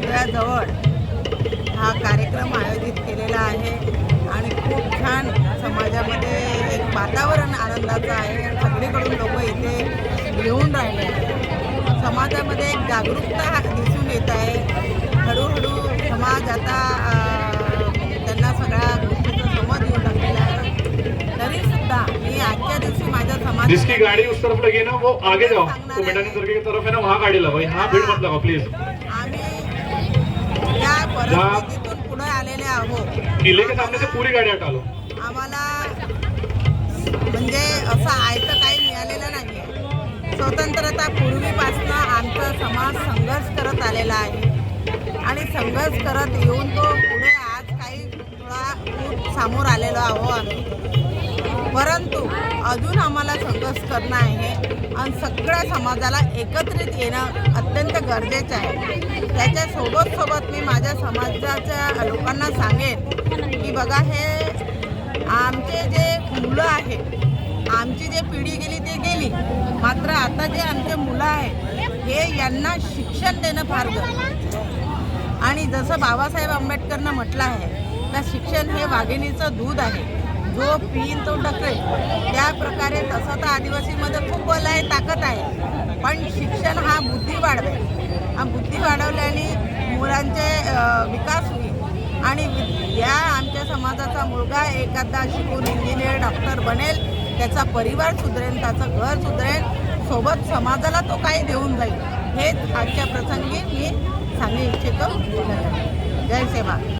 पुतळ्याजवळ हा कार्यक्रम आयोजित केलेला आहे आणि खूप छान समाजामध्ये एक वातावरण आनंदाचं आहे। सगळीकडून लोक इथे येऊन राहिले आहेत। समाजामध्ये एक जागरूकता दिसून येत आहे। हळूहळू समाज आता त्यांना सगळ्या गोष्टीचं समज येऊ लागलेला आहे। तरी सुद्धा मी आजच्या दिवसी माझ्या समाज जिसकी गाड़ी उस तरफ लगी ना वो आगे जाओ, तो मेटानी सर्किल की तरफ है ना वहाँ गाड़ी लगाओ, यहाँ भीड़ मत लगाओ प्लीज। आम्ही या परिस्थितीतून पुढे आलेले आहोत। किले के सामने से पूरी गाड़ी हटा लो। आम्हाला म्हणजे असं आयतं काही मिळालेलं नाहीये। स्वतंत्रता पूर्वीपासून आमचा समाज संघर्ष करत आलेला आहे आणि संघर्ष करत येऊन तो पुढे आज काही थोडा सामोर आलेलो आहोत आम्ही। परंतु अजून आम्हाला संघर्ष करणं आहे आणि सगळ्या समाजाला एकत्रित येणं अत्यंत गरजेचं आहे। त्याच्यासोबत मी माझ्या समाजाच्या लोकांना सांगेन की बघा, हे आमचे जे मुलं आहेत, आमची जे पिढी गेली ते गेली, मात्र आता जे आमचे मुलं आहेत हे यांना शिक्षण देणं फार गरजेचं आहे। आणि जसं बाबासाहेब आंबेडकरनं म्हटलं आहे का शिक्षण हे वाघिणीचं दूध आहे, जो पिन तो ढकलेल। त्याप्रकारे तसं तर आदिवासीमध्ये खूप बल आहे, ताकद आहे, पण शिक्षण हा बुद्धी वाढवेल। हा बुद्धी वाढवल्याने मुलांचे विकास होईल आणि या आमच्या समाजाचा मुलगा एखादा शिकून इंजिनियर डॉक्टर बनेल, त्याचा परिवार सुधरेल, त्याचं घर सुधरेल, सोबत समाजाला तो काही देऊन जाईल। हेच आजच्या प्रसंगी मी सांगू इच्छितो। जय सेवा।